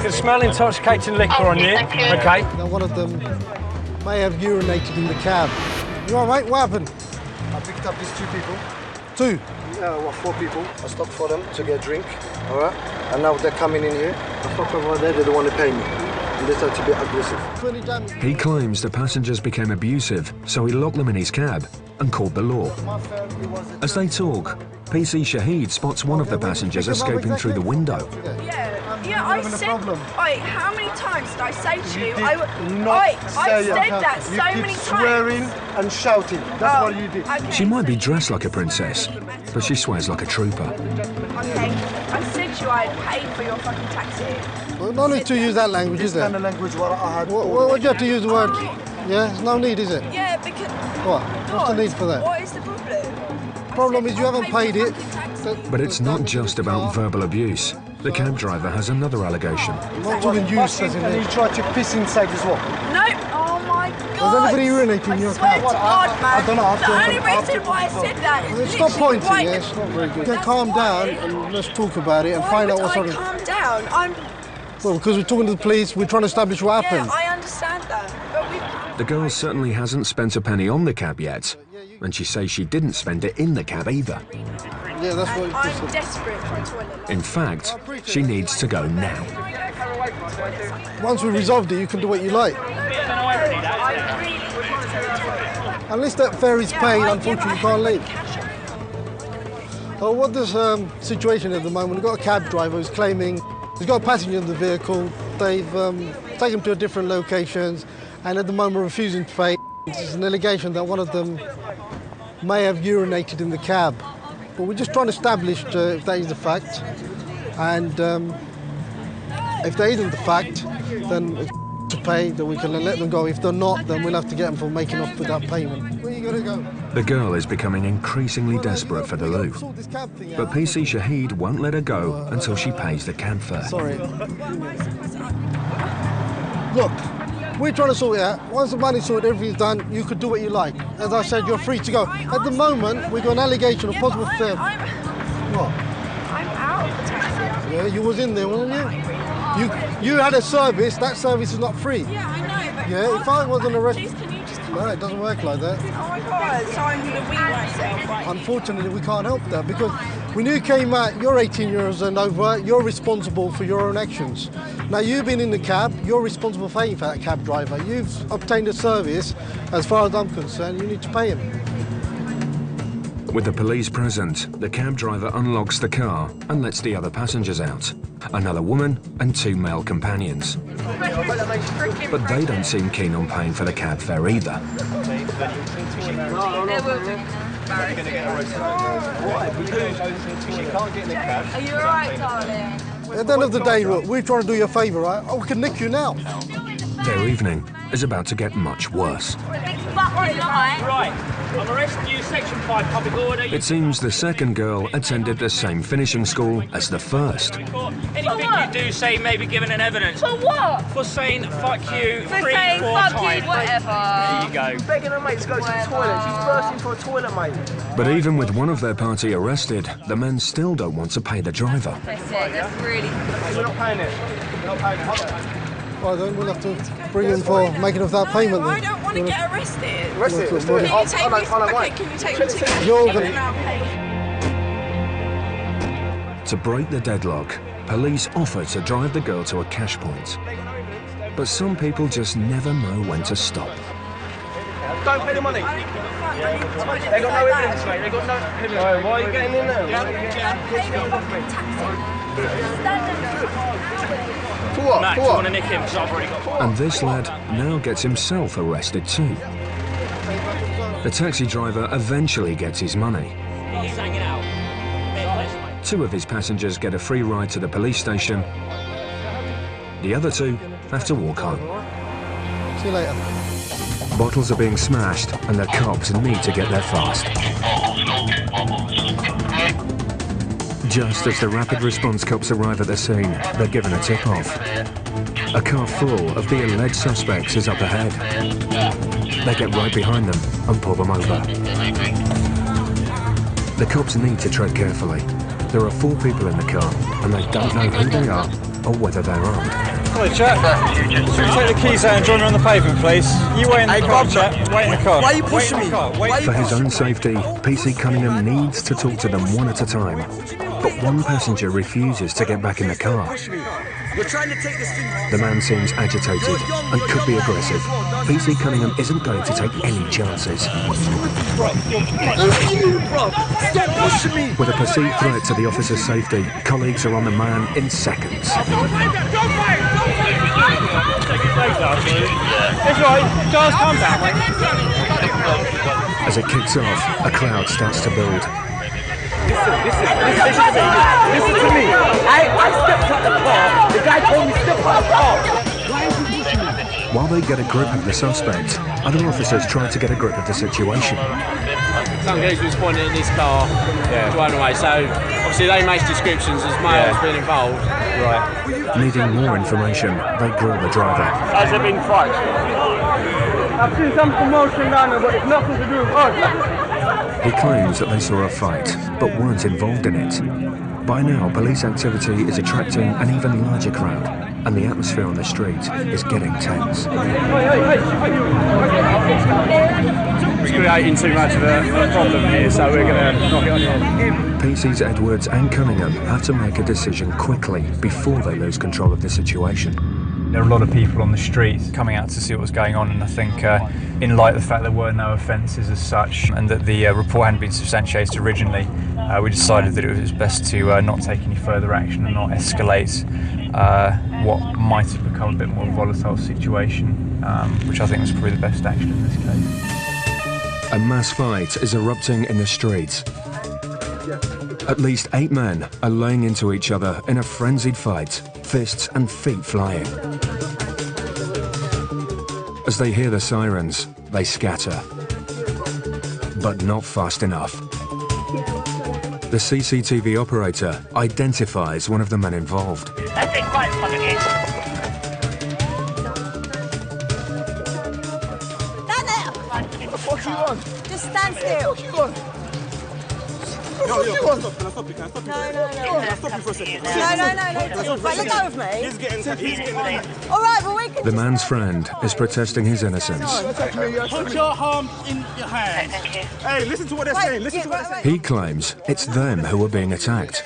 Can smell intoxicating liquor on you, okay? Now one of them may have urinated in the cab. You all right, mate? What happened? I picked up these 2 people. 2? Well, 4 people. I stopped for them to get a drink, all right? And now they're coming in here. I stopped over there, they don't want to pay me. And they start to be aggressive. He claims the passengers became abusive, so he locked them in his cab and called the law. As they talk, PC Shahid spots one of the passengers escaping through the window. Yeah, I said, wait, how many times did I say to you? I said that so many times. Swearing and shouting. That's what you did. Okay. She might be dressed like a princess, but she swears like a trooper. Okay, I said to you I'd pay for your fucking taxi. Well, no need to use that language, is This kind there? of language what I had. What do you have to use the word? Yeah, there's no need, is it? Yeah, because... What? What's the need for that? What is the problem? The problem is you haven't paid it. But it's not just about verbal abuse. The cab driver has another allegation. I'm not talking use, as in And it. you tried to piss inside as well. No, oh my God. Has anybody urinated in your cab? I swear to God, man. I don't know. The only reason why I said that is Stop literally pointing, right yeah, it's not very good. Then calm down and let's talk about it and find out what's Why on would it. I calm down? I'm... Well, because we're talking to the police, we're trying to establish what Yeah, happened. I understand that, but we... The girl certainly hasn't spent a penny on the cab yet, and she says she didn't spend it in the cab either. Yeah, that's what I'm desperate for a toilet. In fact, she needs to go now. Once we resolved it, you can do what you like. Unless that fare is paid, unfortunately, you can't leave. Oh, what this situation at the moment, we've got a cab driver who's claiming he's got a passenger in the vehicle. They've taken him to different locations and at the moment refusing to pay. It's an allegation that one of them may have urinated in the cab. But we're just trying to establish if that is the fact. And if that isn't the fact, then it's to pay, then we can let them go. If they're not, then we'll have to get them for making off without payment. Where are you going to go? The girl is becoming increasingly desperate for the loo. But PC Shahid won't let her go until she pays the cab fare. Sorry. Look, we're trying to sort it out. Once the money's sorted, everything's done, you could do what you like. As I said, you're free to go. At the moment, we've got an allegation of possible theft. What? I'm out of the taxi. Yeah, you was in there, wasn't you? You had a service, that service is not free. Yeah, I know, but... Yeah, if I wasn't arrested... Please, can you just come No, it doesn't work like that. Oh my God, so I'm going to wee myself, right? Unfortunately, we can't help that because when you came out, you're 18 years and over, you're responsible for your own actions. Now, you've been in the cab, you're responsible for paying for that cab driver. You've obtained a service, as far as I'm concerned, you need to pay him. With the police present, the cab driver unlocks the car and lets the other passengers out. Another woman and 2 male companions. But they don't seem keen on paying for the cab fare either. Are you alright, darling? At the end of the day, look, we're trying to do you a favour, right? Oh, we can nick you now. Their evening is about to get much worse. Right, I'm arresting you, Section 5, public order. It seems the second girl attended the same finishing school as the first. Anything you do say may be given in evidence. For what? For saying fuck you For 3, saying 4 fuck times. you, whatever. There you go. Begging her mate to go to the toilet. She's bursting for a toilet, mate. But even with one of their party arrested, the men still don't want to pay the driver. That's it, that's really... We're not paying it. We're not paying it. Well, then we'll have to bring him for making of that payment. I Then. don't want to get arrested. Arrested. Let's do it. Can you take me to... Wait. Okay, can you take me to... You're Take gonna- me around, please? To break the deadlock, police offer to drive the girl to a cash point. But some people just never know when to stop. Don't pay the money. They got no evidence, mate. They got no evidence. Why are you getting in there? For what? Max, For you what? want to nick him? Because I've already got... And this lad now gets himself arrested too. The taxi driver eventually gets his money. He's hanging out. 2 of his passengers get a free ride to the police station. The other 2 have to walk home. See you later. Bottles are being smashed and the cops need to get there fast. Just as the rapid response cops arrive at the scene, they're given a tip-off. A car full of the alleged suspects is up ahead. They get right behind them and pull them over. The cops need to tread carefully. There are 4 people in the car, and they don't know who they are or whether they're armed. Hello, chap. Should we take the keys out and join me on the pavement, please? You wait in the car, chap. Wait in the car. Why are you pushing me? For his own safety, PC Cunningham needs to talk to them one at a time. But one passenger refuses to get back in the car. You're trying to take this thing. The man seems agitated and could be aggressive. PC Cunningham isn't going to take any chances. With a perceived threat to the officer's safety, colleagues are on the man in seconds. It's right. Cars calm down, mate. As it kicks off, a crowd starts to build. Listen to me. I stepped out the car. The guy told me step out the car. While they get a grip of the suspect, other officers try to get a grip of the situation. Some guys was pointing in his car, driving away. So obviously they make descriptions as males being involved. Right. Needing more information, they grill the driver. Has there been fights? I've seen some commotion down there, but it's nothing to do with us. He claims that they saw a fight, but weren't involved in it. By now, police activity is attracting an even larger crowd, and the atmosphere on the street is getting tense. We're creating too much of a problem here, so we're going to knock it on here. PCs Edwards and Cunningham have to make a decision quickly before they lose control of the situation. There are a lot of people on the street coming out to see what was going on, and I think in light of the fact there were no offences as such and that the report hadn't been substantiated originally, we decided that it was best to not take any further action and not escalate what might have become a bit more volatile situation, which I think was probably the best action in this case. A mass fight is erupting in the streets. At least 8 men are laying into each other in a frenzied fight, fists and feet flying. As they hear the sirens, they scatter. But not fast enough. The CCTV operator identifies one of the men involved. That big fight's coming in. Stand there! What the fuck you on? Just stand still. What you on? No. Right, let go of me. All right, well, we can... The man's friend is protesting his innocence. Put your arm in your hand. Hey, listen to what they're saying. Listen to what they're saying. He claims it's them who are being attacked.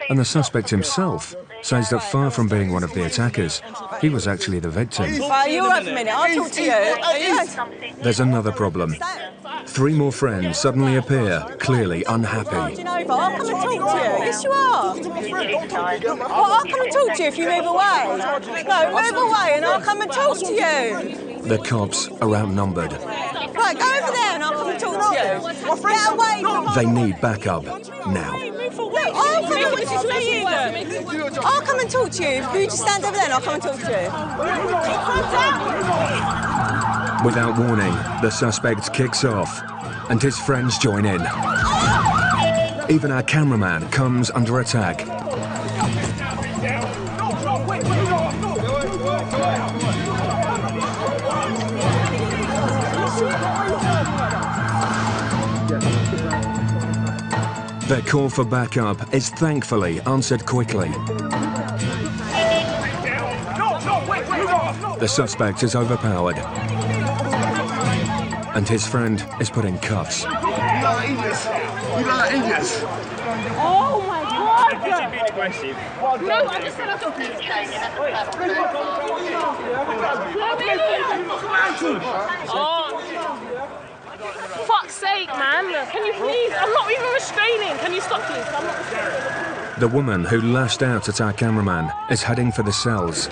And the suspect himself says that far from being one of the attackers, he was actually the victim. You're right for a minute, I'll talk to you. There's another problem. 3 more friends suddenly appear, clearly unhappy. I'll come and talk to you. Yes, you are. Well, I'll come and talk to you if you move away. No, move away and I'll come and talk to you. The cops are outnumbered. Right, go over there and I'll come and talk to you. Get away from... They need backup now. I'll come and talk to you. If you just stand over there and I'll come and talk to you. Without warning, the suspect kicks off, and his friends join in. Even our cameraman comes under attack. Their call for backup is thankfully answered quickly. The suspect is overpowered, and his friend is put in cuffs. You look like idiots. Oh my God! Is he being aggressive? No, I just said I thought he For fuck's sake, man. Can you please? I'm not even restraining. Can you stop, please? I'm not restraining. The woman who lashed out at our cameraman is heading for the cells.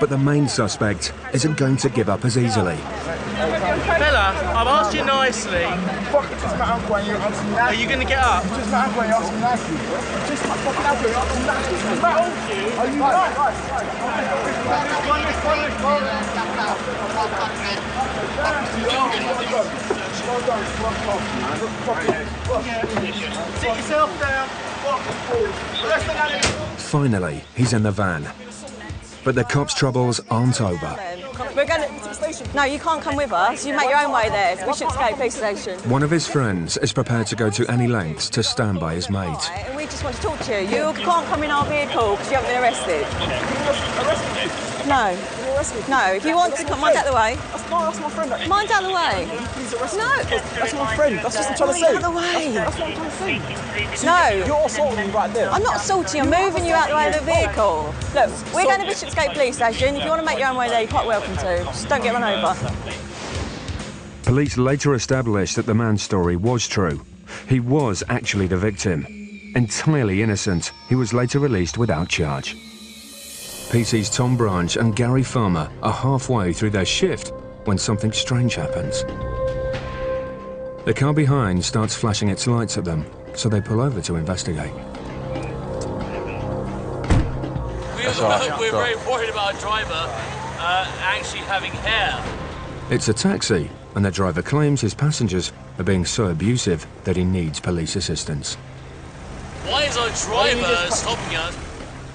But the main suspect isn't going to give up as easily. Fella, I've asked you nicely. Fuck, it's just my uncle and you're asking me Are you going to get up? It's just my uncle and you're asking me nicely. It's just my fucking uncle and you're asking me nicely. It's my uncle. Are you right? Sit yourself down. Finally, he's in the van. But the cops' troubles aren't over. We're going to the station. No, you can't come with us. You make your own way there. It's Bishopsgate Police Station. One of his friends is prepared to go to any lengths to stand by his mate. Right, and we just want to talk to you. You can't come in our vehicle because you haven't been arrested. Arrested you? No. No, if you want to come, mind out the way. That's my friend. Mind out the way. Please arrest me. No. That's my friend. That's just what I'm trying to say. Mind out the way. That's what I'm trying to say. No. You're assaulting me right there. I'm not assaulting you, I'm moving you out the way of the vehicle. Look, we're going to Bishopsgate Police Station. If you want to make your own way there, you're quite welcome to. Just don't get run over. Police later established that the man's story was true. He was actually the victim. Entirely innocent, he was later released without charge. PC's Tom Branch and Gary Farmer are halfway through their shift when something strange happens. The car behind starts flashing its lights at them, so they pull over to investigate. We're very worried about a driver actually having hair. It's a taxi, and the driver claims his passengers are being so abusive that he needs police assistance. Why is our driver stopping us?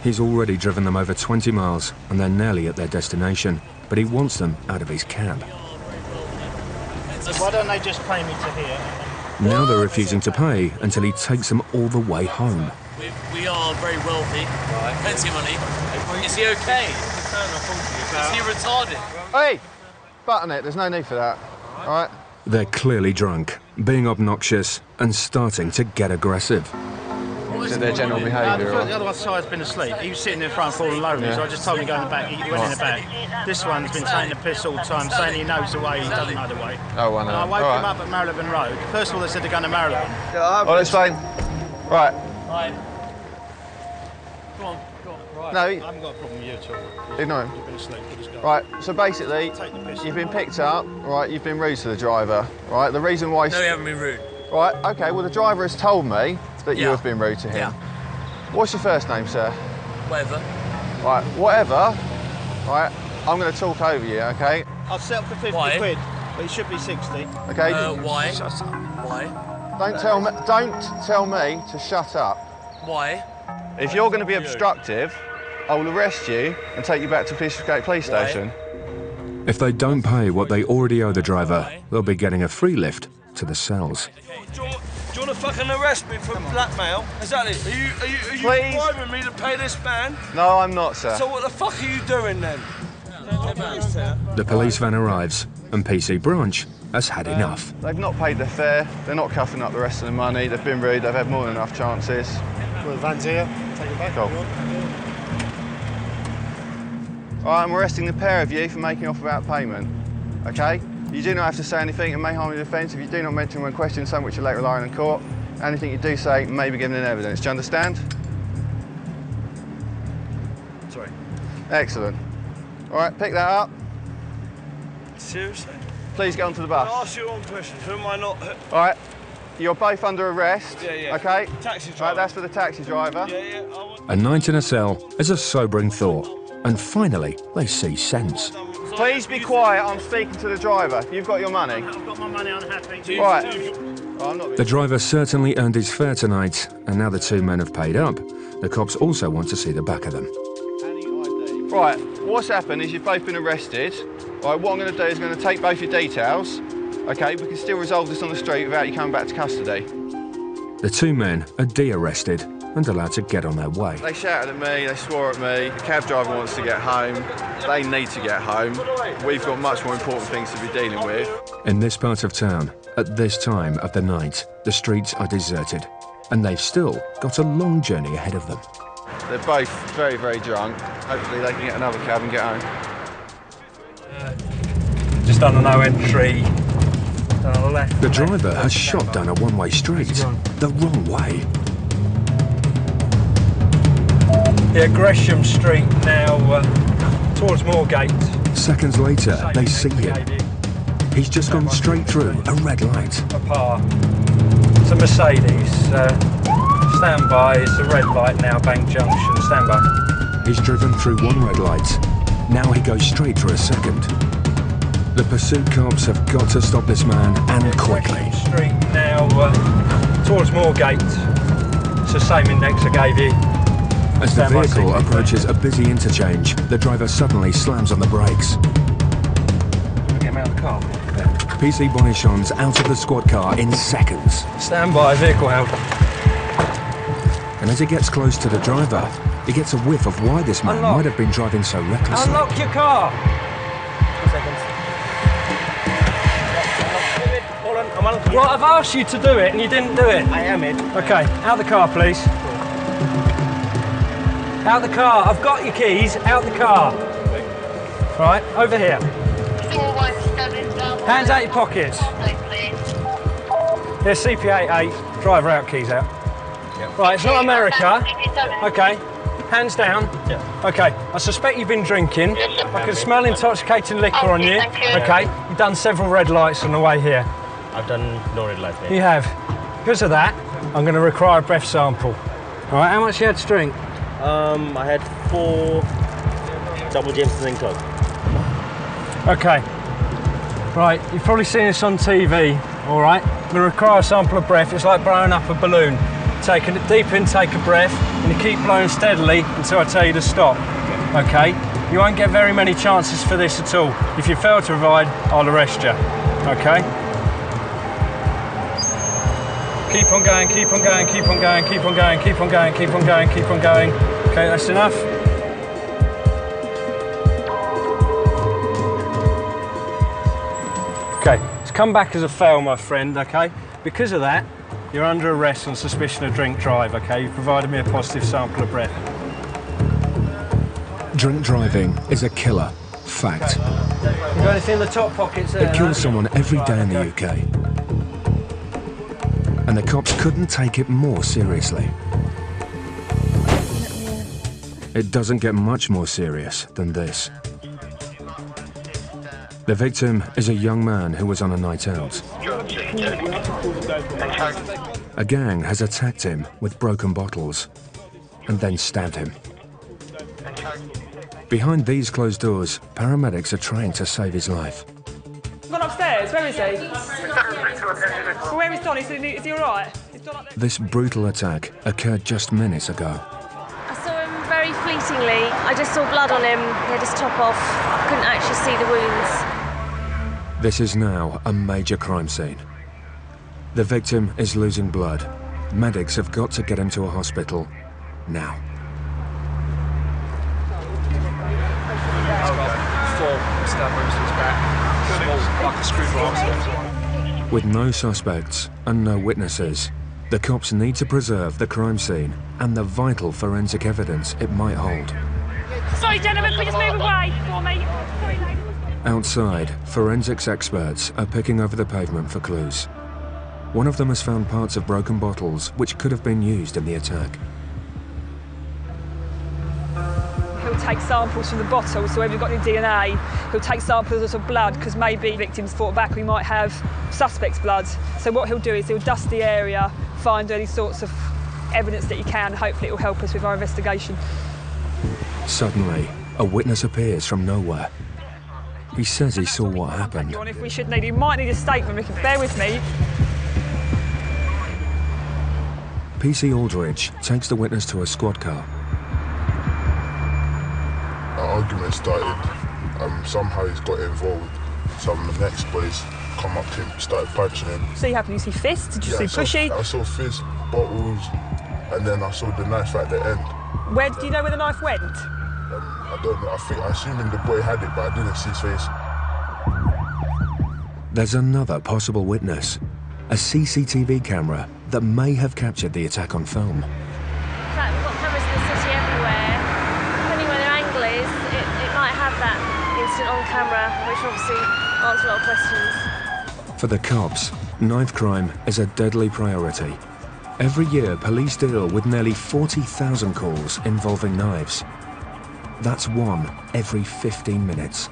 He's already driven them over 20 miles, and they're nearly at their destination, but he wants them out of his cab. Why don't they just pay me to here? Now they're refusing to pay until he takes them all the way home. We are very wealthy, plenty of money. Is he okay? Is he retarded? Hey! Button it, there's no need for that. All right? They're clearly drunk, being obnoxious, and starting to get aggressive. Is it their general behaviour? The other side's been asleep. He was sitting in front falling over, so I just told him to go in the back. He went in the back. This one's been taking the piss all the time, saying he knows the way, he doesn't know the way. Oh, I know. And I woke him up at Marylebone Road. First of all, they said they're going to Marylebone. Oh, that's fine. Right. Right. Go on. Right. No, I haven't got a problem with you at all. Ignore him. You've been asleep. Just go. Right, so basically, you've been picked up, right, you've been rude to the driver, right? The reason why... No, you haven't been rude. Right, OK, well, the driver has told me that you have been rude to him. Yeah. What's your first name, sir? Whatever. Right, whatever, right, I'm going to talk over you, OK? I've set up for 50 quid, but it should be 60. OK? Why? Why? Don't tell me to shut up. Why? If you're going to be obstructive, I will arrest you and take you back to Bishopsgate Police Station. If they don't pay what they already owe the driver, they'll be getting a free lift to the cells. Do you want to fucking arrest me for blackmail? Exactly. Are you bribing me to pay this man? No, I'm not, sir. So what the fuck are you doing then? The police van arrives, and PC Branch has had enough. They've not paid their fare, they're not cuffing up the rest of the money, they've been rude, they've had more than enough chances. Well, the van's here. Take it back. Cool. All right, I'm arresting the pair of you for making off without payment, OK? You do not have to say anything and may harm your defence if you do not mention when questioned, some which you later rely on in court. Anything you do say may be given in evidence. Do you understand? Sorry. Excellent. All right, pick that up. Seriously? Please get onto the bus. I'll ask you one question. Who am I not? All right, you're both under arrest. Yeah. OK? Taxi driver. Right, that's for the taxi driver. Yeah. A night in a cell is a sobering thought, and finally they see sense. Please be quiet, I'm speaking to the driver. You've got your money. I've got my money, I'm happy. Right. Oh, I'm not The driver certainly earned his fare tonight, and now the two men have paid up. The cops also want to see the back of them. Right, what's happened is you've both been arrested. Right, what I'm going to do is I'm going to take both your details. OK, we can still resolve this on the street without you coming back to custody. The two men are de-arrested and allowed to get on their way. They shouted at me, they swore at me. The cab driver wants to get home. They need to get home. We've got much more important things to be dealing with. In this part of town, at this time of the night, the streets are deserted, and they've still got a long journey ahead of them. They're both very, very drunk. Hopefully they can get another cab and get home. Just on a no entry. On the left. The driver has shot down a one-way street, the wrong way. Yeah, Gresham Street now towards Moorgate. Seconds later, they see him. He's just gone straight through a red light. A par. It's a Mercedes. Stand by. It's a red light now, Bank Junction. Stand by. He's driven through one red light. Now he goes straight for a second. The pursuit cops have got to stop this man, and quickly. Street now towards Moorgate. It's the same index I gave you. As the vehicle approaches a busy interchange, the driver suddenly slams on the brakes. me out of the car. PC Bonichon's out of the squad car in seconds. Stand by, vehicle held. And as he gets close to the driver, he gets a whiff of why this man might have been driving so recklessly. Unlock your car! 2 seconds. Well, I've asked you to do it and you didn't do it. I am in. Okay, out the car, please. Out the car. I've got your keys. Out the car. Right, over here. Hands out your pockets. Here's CP88. Driver out, keys out. Right, it's not America. Okay, hands down. Okay, I suspect you've been drinking. I can smell intoxicating liquor on you. Okay, you've done several red lights on the way here. I've done no red lights, mate. You have. Because of that, I'm going to require a breath sample. All right, how much you had to drink? I had 4 double Jameson and Coke. Okay. Right, you've probably seen this on TV, all right? I'm going to require a sample of breath. It's like blowing up a balloon. Take a deep intake of breath, and you keep blowing steadily until I tell you to stop, okay? You won't get very many chances for this at all. If you fail to provide, I'll arrest you, okay? Keep on going, keep on going, keep on going, keep on going, keep on going, keep on going, keep on going. Okay, that's enough. Okay, it's come back as a fail, my friend, okay? Because of that, you're under arrest on suspicion of drink drive, okay? You've provided me a positive sample of breath. Drink driving is a killer. Fact. You got anything in the top pockets there? It kills someone every day in the UK. And the cops couldn't take it more seriously. It doesn't get much more serious than this. The victim is a young man who was on a night out. A gang has attacked him with broken bottles and then stabbed him. Behind these closed doors, paramedics are trying to save his life. Gone upstairs, where is he? Well, where is Don? Is he all right? This brutal attack occurred just minutes ago. I saw him very fleetingly. I just saw blood on him. He had his top off. I couldn't actually see the wounds. This is now a major crime scene. The victim is losing blood. Medics have got to get him to a hospital now. 4 stab wounds to his back. Small, like a screwdriver. With no suspects and no witnesses, the cops need to preserve the crime scene and the vital forensic evidence it might hold. Sorry, gentlemen, could you just move away for me? Sorry, ladies. Outside, forensics experts are picking over the pavement for clues. One of them has found parts of broken bottles which could have been used in the attack. He'll take samples from the bottles, so if we've got any DNA, he'll take samples of blood, because maybe victims fought back, we might have suspects' blood. So what he'll do is he'll dust the area, find any sorts of evidence that he can, hopefully it will help us with our investigation. Suddenly, a witness appears from nowhere. He says he saw what happened. If we should need, he might need a statement, bear with me. PC Aldridge takes the witness to a squad car. Our argument started, somehow he's got involved. Some of the next boys come up to him, started punching him. So you happened, you see fists, did you see pushy? I saw fists, bottles, and then I saw the knife at the end. Where, do you know where the knife went? I don't know, I assuming the boy had it, but I didn't see his face. There's another possible witness, a CCTV camera that may have captured the attack on film. In fact, we've got cameras in the city everywhere. Depending where their angle is, it might have that incident on camera, which obviously answers a lot of questions. For the cops, knife crime is a deadly priority. Every year, police deal with nearly 40,000 calls involving knives. That's one every 15 minutes.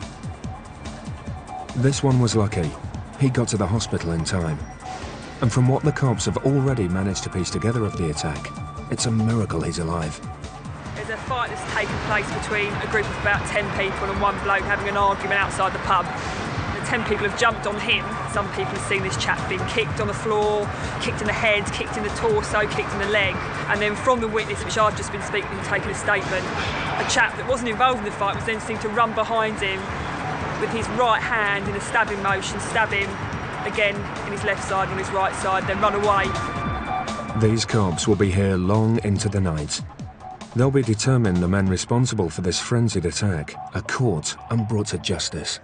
This one was lucky. He got to the hospital in time. And from what the cops have already managed to piece together of the attack, it's a miracle he's alive. There's a fight that's taken place between a group of about 10 people and one bloke having an argument outside the pub. The 10 people have jumped on him. Some people have seen this chap being kicked on the floor, kicked in the head, kicked in the torso, kicked in the leg. And then from the witness, which I've just been speaking and taking a statement, a chap that wasn't involved in the fight was then seen to run behind him, with his right hand in a stabbing motion, stab him again in his left side, on his right side, then run away. These cops will be here long into the night. They'll be determined the men responsible for this frenzied attack are caught and brought to justice.